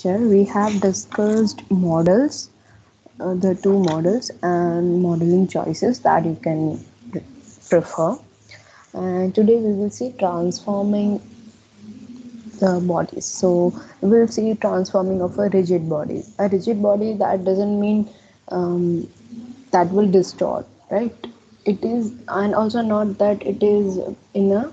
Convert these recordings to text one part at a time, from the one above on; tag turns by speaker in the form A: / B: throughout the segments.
A: lecture, we have discussed models, the two models and modeling choices that you can prefer. And today we will see transforming the bodies. So we'll see transforming of a rigid body. A rigid body, that doesn't mean um, that will distort, right? It is, and also not that it is in a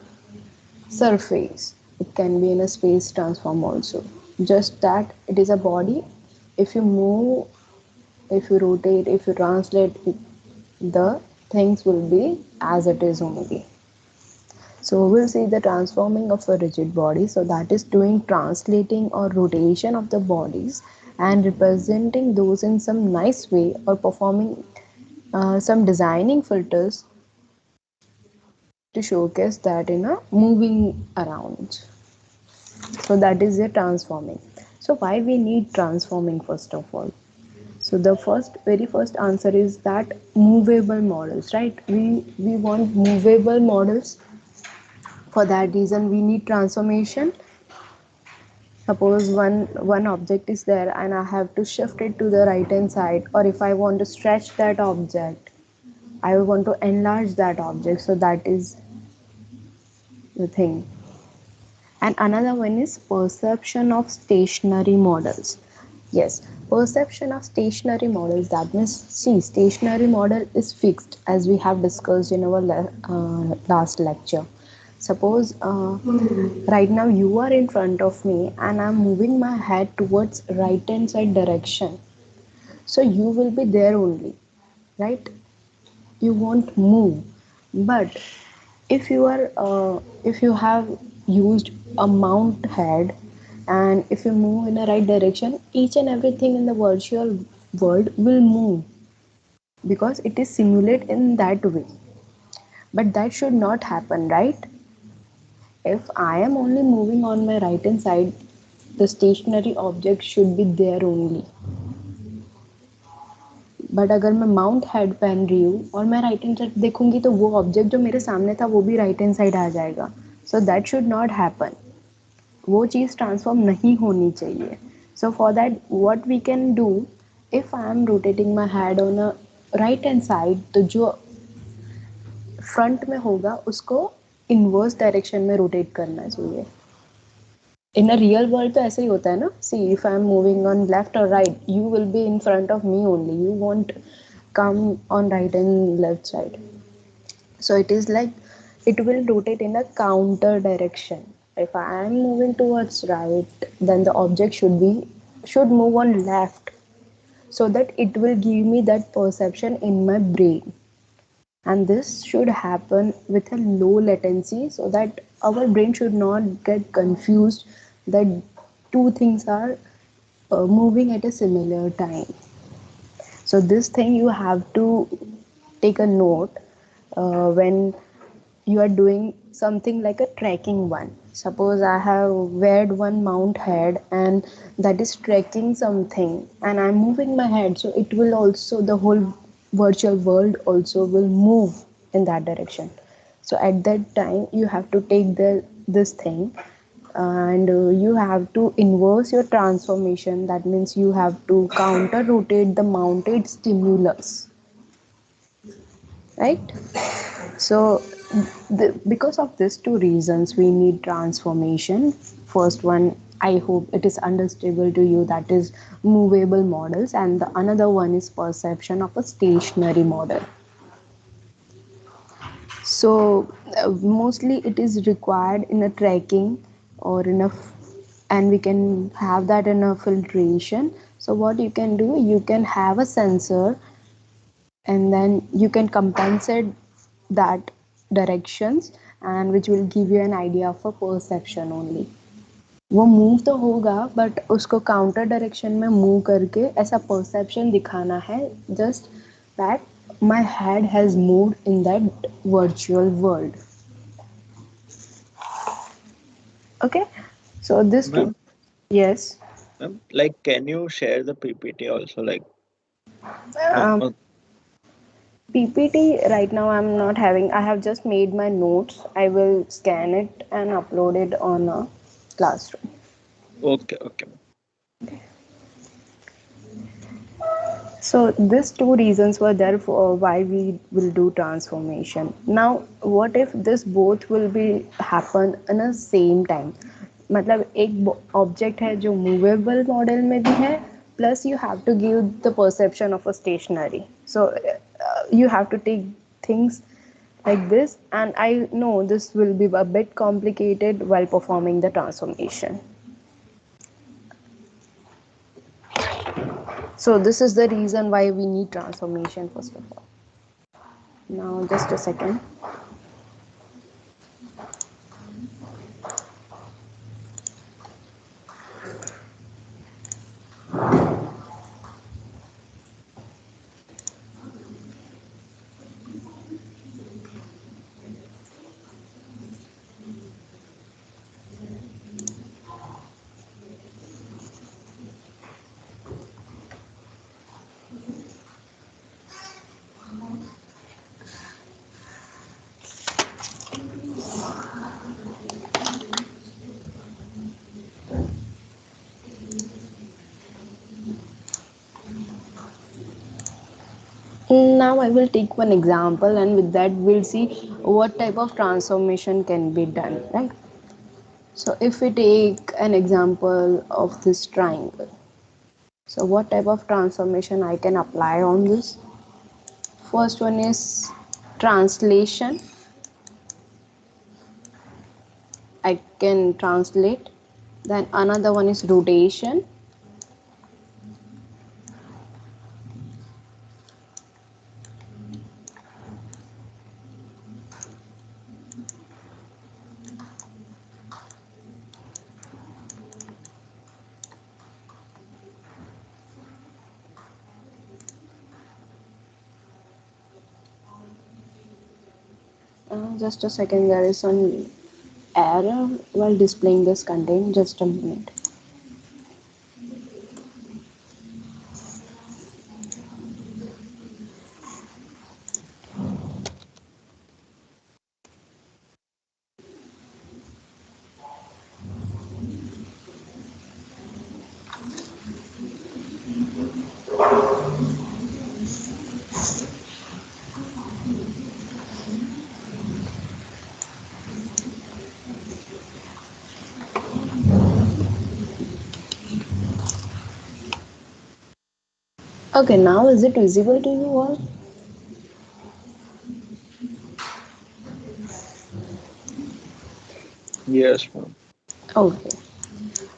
A: surface. It can be in a space transform also. Just that it is a body. If you move, if you rotate, if you translate, the things will be as it is only. So we'll see the transforming of a rigid body. So that is doing translating or rotation of the bodies and representing those in some nice way, or performing some designing filters to showcase that in a moving around. So that is the transforming. So why we need transforming first of all? So the very first answer is that movable models, right? We want movable models. For that reason, we need transformation. Suppose one object is there and I have to shift it to the right hand side, or if I want to stretch that object, I want to enlarge that object. So that is the thing. And another one is perception of stationary models. Yes, perception of stationary models, that means, see, stationary model is fixed, as we have discussed in our last lecture. Suppose right now you are in front of me and I'm moving my head towards right hand side direction, so you will be there only, right? You won't move. But if you have used a mount head, and if you move in the right direction, each and everything in the virtual world will move, because it is simulated in that way. But that should not happen, right? If I am only moving on my right hand side, the stationary object should be there only. But अगर मैं mount head पहन रही हूँ और मैं right hand side देखूंगी, तो वो ऑब्जेक्ट जो मेरे सामने था वो भी राइट हैंड साइड आ जाएगा. So that should not happen. वो चीज़ ट्रांसफॉर्म नहीं होनी चाहिए. So for that what we can do, if I am rotating my head on a right hand side, तो जो फ्रंट में होगा उसको इनवर्स डायरेक्शन में रोटेट करना चाहिए. इन अ रियल वर्ल्ड तो ऐसे ही होता है ना. See, if I am moving on left और right, you will be in front of me only, you won't come on right and left side. So it is like it will rotate in a counter direction. If I am moving towards right, then the object should move on left, so that it will give me that perception in my brain. And this should happen with a low latency, so that our brain should not get confused that two things are moving at a similar time. So this thing you have to take a note when you are doing something like a tracking one. Suppose I have weared one mount head and that is tracking something, and I'm moving my head, so it will also, the whole virtual world also will move in that direction. So at that time you have to take this thing, and you have to inverse your transformation. That means you have to counter rotate the mounted stimulus, right? So because of these two reasons we need transformation. First one, I hope it is understandable to you, that is movable models, and the another one is perception of a stationary model. So mostly it is required in a tracking or in a and we can have that in a filtration. So what you can do, you can have a sensor, and then you can compensate that directions, and which will give you an idea of a perception only. वो move तो होगा, but उसको counter direction में move करके ऐसा perception दिखाना है, just that my head has moved in that virtual world. Okay, so this
B: Ma'am,
A: too. Yes.
B: ma'am, like, can you share the PPT also? Like,
A: um,
B: uh,
A: PPT right now I'm not having. I have just made my notes. I will scan it and upload it on a classroom.
B: okay, okay.
A: So these two reasons were there for why we will do transformation. Now, what if this both will be happen in a same time? मतलब एक object है जो movable model में भी है, plus you have to give the perception of a stationary. So you have to take things like this, and I know this will be a bit complicated while performing the transformation. So this is the reason why we need transformation first of all. Now just a second. Now I will take one example, and with that we'll see what type of transformation can be done, right? So if we take an example of this triangle, so what type of transformation I can apply on this? First one is translation. I can translate. Then another one is rotation. Just a second, there is some error while displaying this content. Just a minute. Okay, now is it visible to you all?
B: Yes, ma'am.
A: Okay.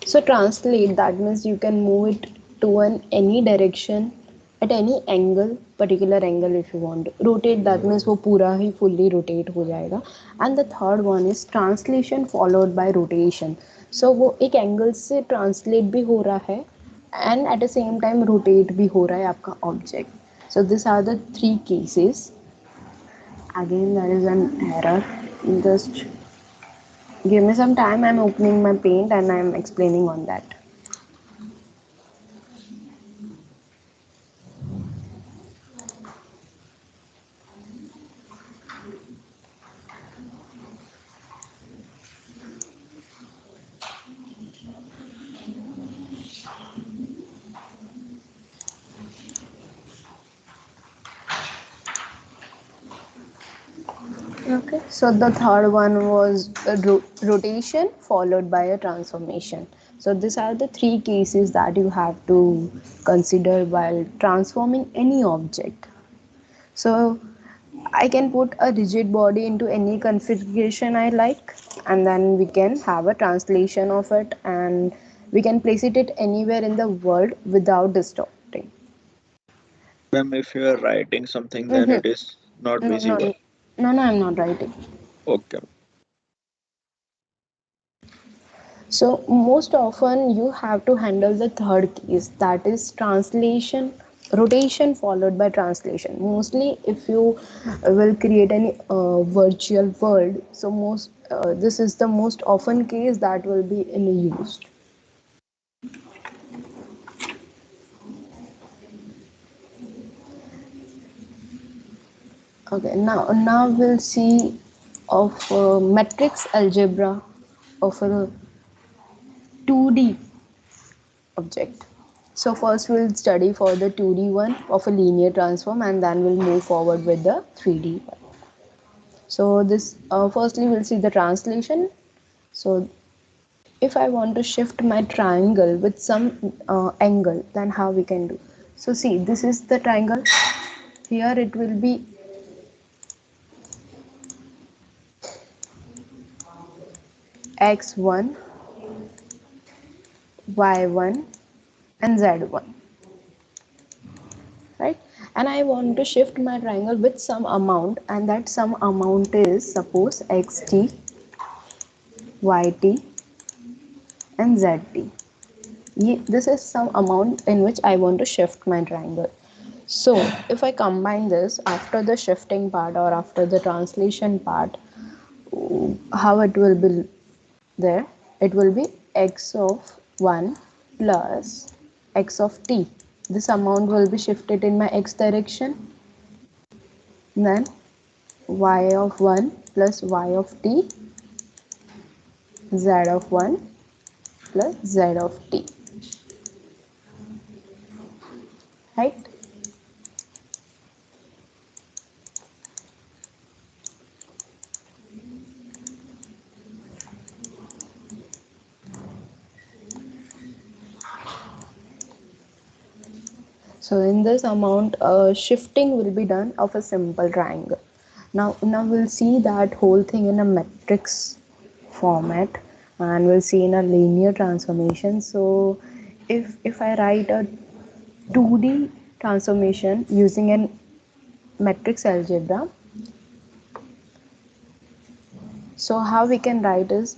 A: So translate, that means you can move it to an any direction at any angle, particular angle if you want. Rotate, that means वो पूरा ही fully rotate हो जाएगा. And the third one is translation followed by rotation. So वो एक angle से translate भी हो रहा है and at the same time rotate भी हो रहा है आपका object. So these are the three cases. Again there is an error. Just give me some time. I'm opening my paint and I'm explaining on that. Okay, so the third one was a rotation followed by a transformation. So these are the three cases that you have to consider while transforming any object. So I can put a rigid body into any configuration I like, and then we can have a translation of it, and we can place it at anywhere in the world without distorting.
B: Ma'am, if you are writing something, then
A: Mm-hmm.
B: it is not
A: No, no,
B: visible.
A: no, I'm not writing.
B: Okay.
A: So most often you have to handle the third case, that is translation, rotation followed by translation. Mostly if you will create any virtual world, so most this is the most often case that will be in used. Okay, now we'll see of matrix algebra of a 2D object. So first we'll study for the 2D one of a linear transform, and then we'll move forward with the 3D one. So this firstly we'll see the translation. So if I want to shift my triangle with some angle, then how we can do? So see, this is the triangle. Here it will be x1, y1 and z1, right? And I want to shift my triangle with some amount, and that some amount is suppose xt, yt and zt. This is some amount in which I want to shift my triangle. So if I combine this after the shifting part or after the translation part, how it will be there? It will be x of 1 plus x of t. This amount will be shifted in my x direction. Then y of 1 plus y of t, z of 1 plus z of t, right? So in this amount, shifting will be done of a simple triangle. Now we'll see that whole thing in a matrix format, and we'll see in a linear transformation. So if I write a 2D transformation using an matrix algebra, so how we can write is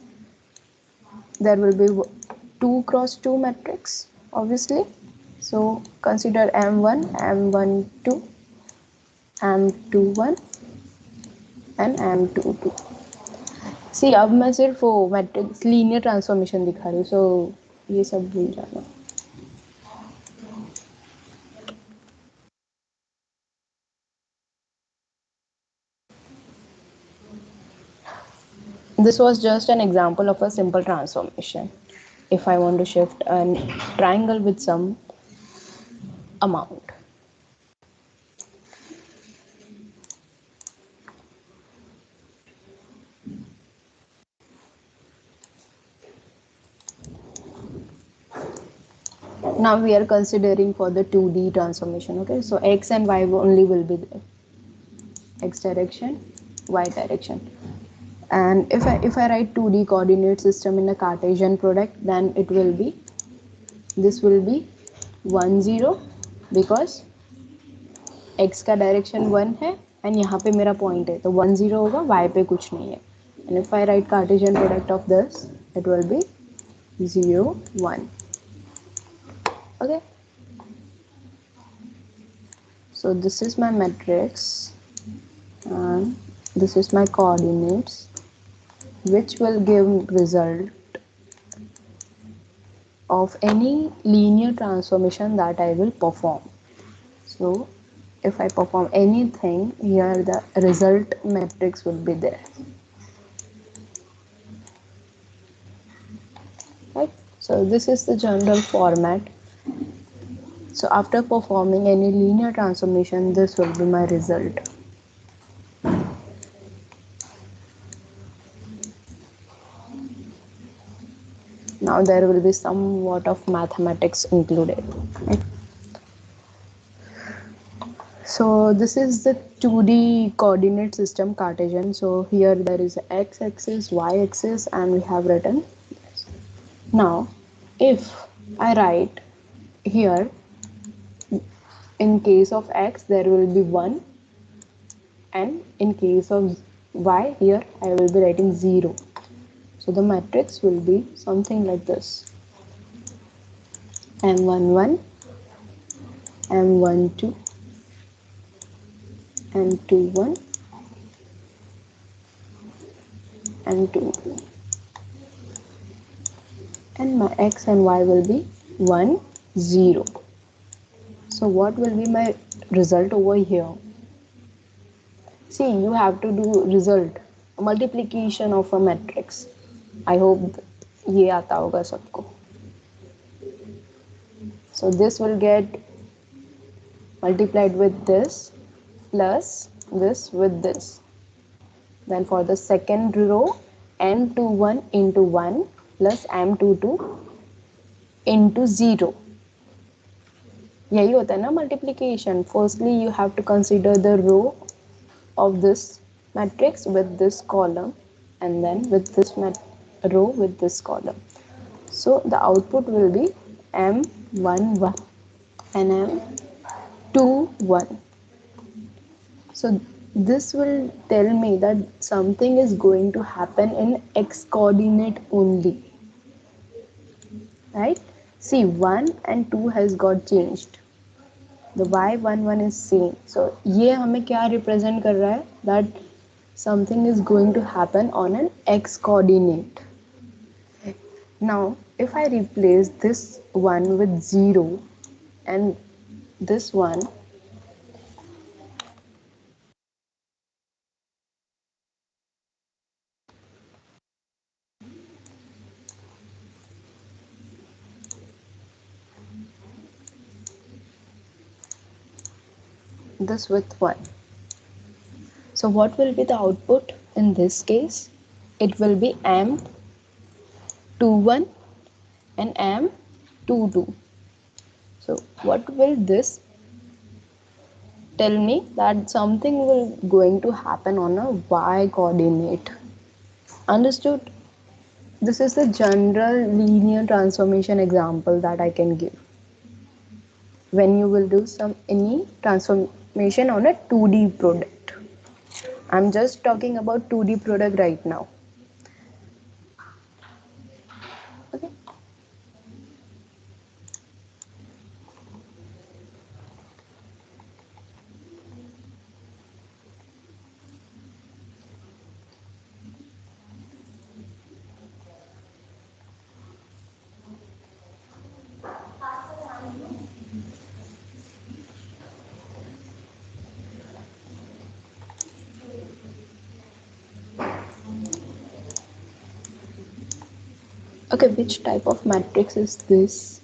A: there will be 2 cross 2 matrix obviously. So consider m1, m12, m21 and m22. सी अब मैं सिर्फ वो matrix linear transformation दिखा रही हूँ, सो ये सब भूल जाना. This was just an example of a simple transformation. If I want to shift a triangle with some amount. Now we are considering for the 2D transformation. Okay, so x and y only will be there. X direction, y direction. And if I write 2D coordinate system in a Cartesian product, then it will be, this will be 1 0 because x का direction 1 है and यहाँ पे मेरा point है तो 1 0 होगा, y पे कुछ नहीं है. And if I right Cartesian product of this it will be 0 1. Okay, so this is my matrix and this is my coordinates which will give result of any linear transformation that I will perform. So if I perform anything here, the result matrix will be there, right? So this is the general format. So after performing any linear transformation, this will be my result. Now there will be somewhat of mathematics included, right? So this is the 2D coordinate system Cartesian. So here there is x-axis, y-axis, and we have written this. Now if I write here, in case of x there will be 1, and in case of y here I will be writing 0. So the matrix will be something like this: m11, m12, m21, m22, and my x and y will be 1 0. So what will be my result over here? See, you have to do result multiplication of a matrix. I hope ये आता होगा सबको. So this will get multiplied with this plus this with this. Then for the second row, m21 into 1 plus m22 into 0. यही होता है ना multiplication. Firstly, you have to consider the row of this matrix with this column, and then with this row with this column. So the output will be m11 and m21. So this will tell me that something is going to happen in x coordinate only, right? See, 1 and 2 has got changed. The y11 is same. So ये हमें क्या represent कर रहा है? That something is going to happen on an x coordinate. Now if I replace this one with 0 and this one, this with 1. So what will be the output in this case? It will be m21 and m22. So what will this tell me? That something will going to happen on a y coordinate. Understood? This is the general linear transformation example that I can give when you will do some any transformation on a 2D product. I'm just talking about 2D product right now. Okay. Okay, which type of matrix is this?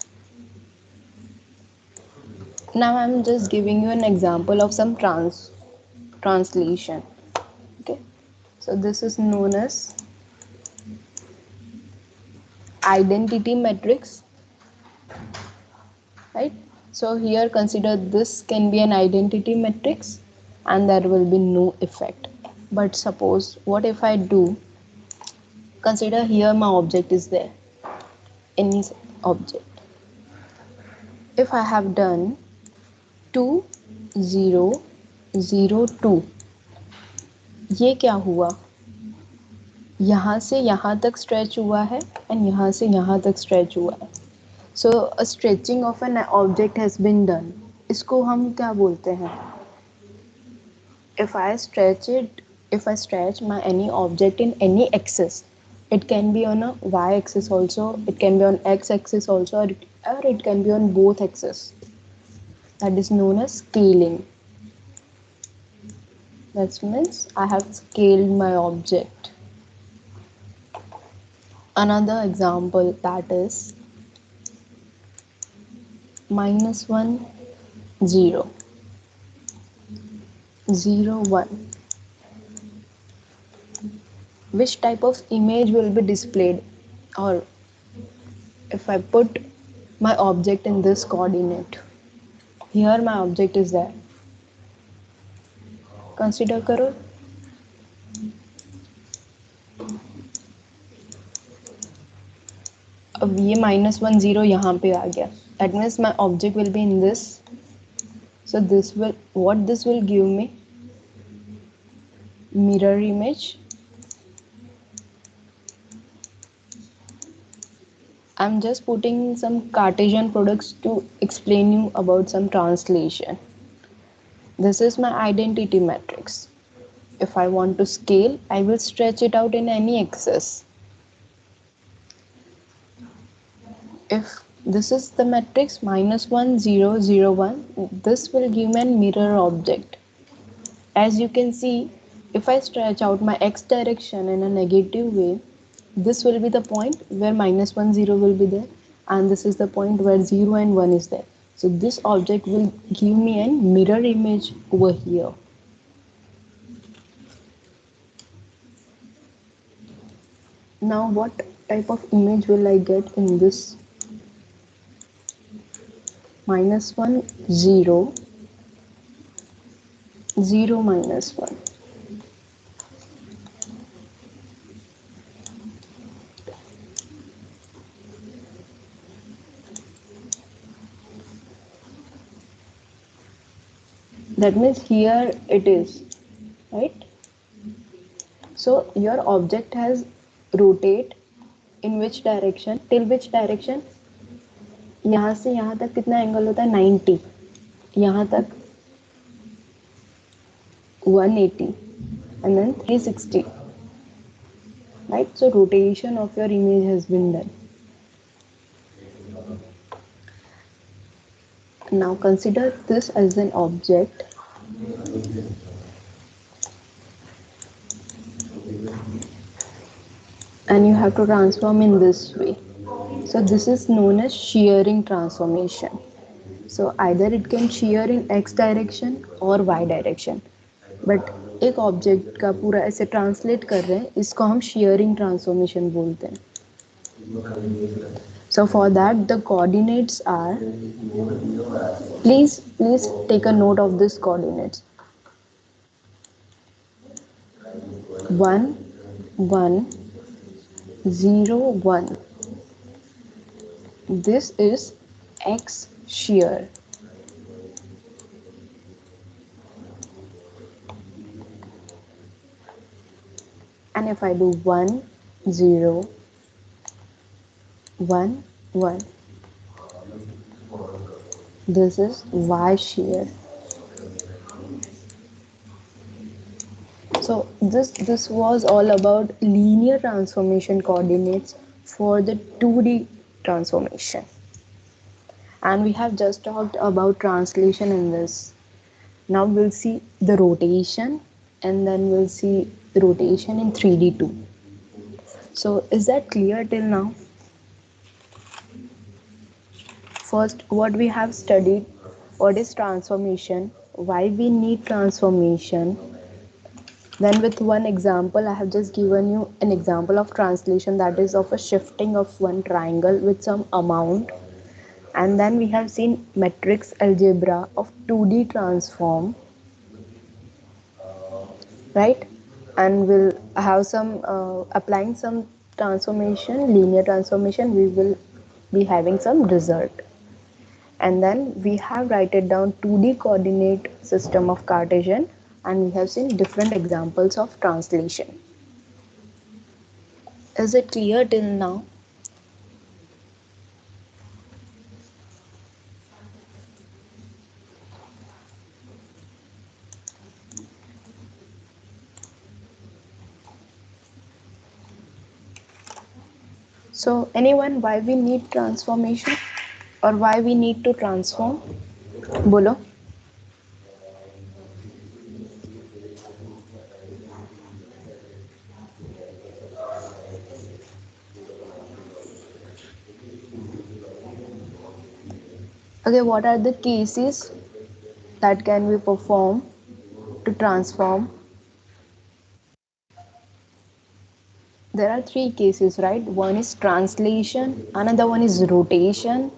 A: Now I'm just giving you an example of some translation. Okay, so this is known as identity matrix, right? So here consider this can be an identity matrix and there will be no effect. But suppose what if I do, consider here my object is there, any object. If I have done 2 0 0 2, ये क्या हुआ? यहाँ से यहाँ तक stretch हुआ है and यहाँ से यहाँ तक स्ट्रेच हुआ है. So a stretching of an object has been done. इसको हम क्या बोलते हैं? If I stretch it, if I stretch my any object in any axis, it can be on a y axis also, it can be on x axis also, or it can be on both axes. That is known as scaling. That means I have scaled my object. Another example, that is -1 0 0 1. Which type of image will be displayed? Or if I put my object in this coordinate, here my object is there, consider करो. अब ये -1 0 यहाँ पे आ गया. That means my object will be in this. So this will, what this will give me? Mirror image. I'm just putting some Cartesian products to explain you about some translation. This is my identity matrix. If I want to scale, I will stretch it out in any axis. If this is the matrix -1 0 0 1, this will give me a mirror object. As you can see, if I stretch out my x direction in a negative way, this will be the point where -1 0 will be there, and this is the point where 0 and 1 is there. So this object will give me a mirror image over here. Now what type of image will I get in this? Minus 1, 0, 0, minus 1. That means here it is, right? So your object has rotate in which direction, till which direction? यहाँ से यहाँ तक कितना angle होता है 90, यहाँ तक 180 and then 360, right? So rotation of your image has been done. Now consider this as an object, and you have to transform in this way. So this is known as shearing transformation. So either it can shear in x direction or y direction, but एक object का पूरा ऐसे translate कर रहे हैं, इसको हम shearing transformation बोलते हैं. So for that the coordinates are, please take a note of this coordinates. 1, 1, 0, 1. This is x shear. And if I do 1, 0, 1, 1, this is y shear. So this was all about linear transformation coordinates for the 2D transformation. And we have just talked about translation in this. Now we'll see the rotation, and then we'll see the rotation in 3D too. So is that clear till now? First, what we have studied, what is transformation, why we need transformation. Then with one example, I have just given you an example of translation, that is of a shifting of one triangle with some amount. And then we have seen matrix algebra of 2D transform, right? And we'll have some applying some transformation, linear transformation, we will be having some result. And then we have write it down 2D coordinate system of Cartesian, and we have seen different examples of translation. Is it clear till now? So anyone, why we need transformation or why we need to transform? Bolo. Okay, what are the cases that can be performed to transform? There are three cases, right? One is translation, another one is rotation,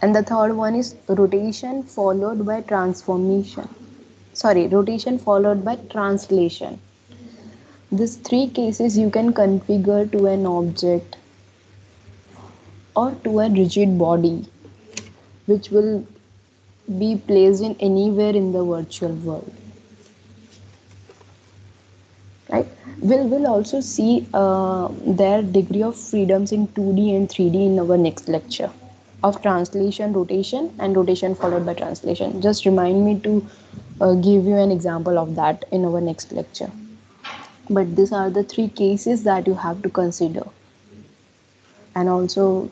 A: and the third one is rotation followed by transformation. Sorry, rotation followed by translation. These three cases you can configure to an object or to a rigid body, which will be placed in anywhere in the virtual world, right? We'll also see their degree of freedoms in 2D and 3D in our next lecture of translation, rotation, and rotation followed by translation. Just remind me to give you an example of that in our next lecture. But these are the three cases that you have to consider. And also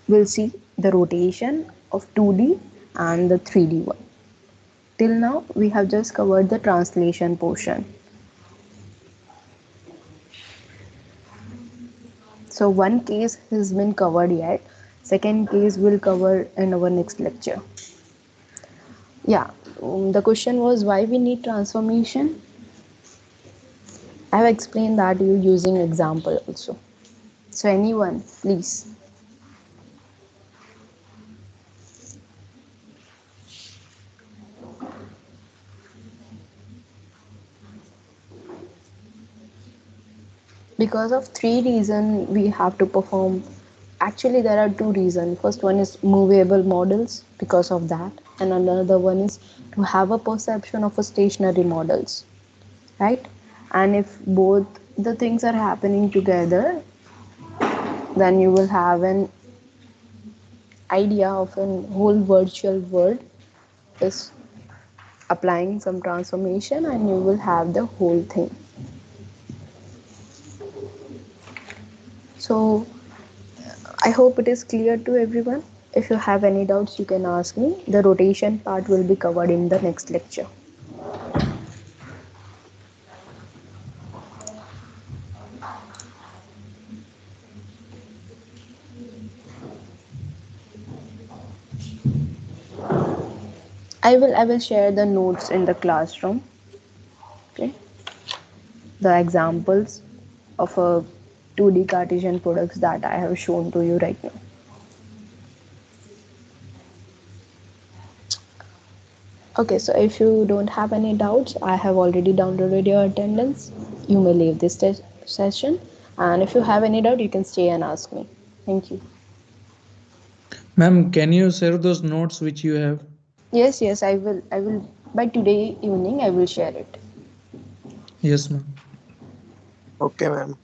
A: we'll see the rotation of 2D and the 3D one. Till now we have just covered the translation portion. So one case has been covered yet. Second case will cover in our next lecture. Yeah, the question was why we need transformation. I have explained that you using example also. So anyone, please. Because of three reasons we have to perform. Actually, there are two reasons. First one is movable models because of that, and another one is to have a perception of a stationary models, right? And if both the things are happening together, then you will have an idea of a whole virtual world is applying some transformation, and you will have the whole thing. So I hope it is clear to everyone. If you have any doubts, you can ask me. The rotation part will be covered in the next lecture. I will share the notes in the classroom. Okay, the examples of a 2D Cartesian products that I have shown to you right now. Okay, so if you don't have any doubts, I have already downloaded your attendance. You may leave this session, and if you have any doubt, you can stay and ask me. Thank you.
C: Ma'am, can you share those notes which you have?
A: Yes, yes, I will. I will by today evening. I will share it.
C: Yes, ma'am.
B: Okay, ma'am.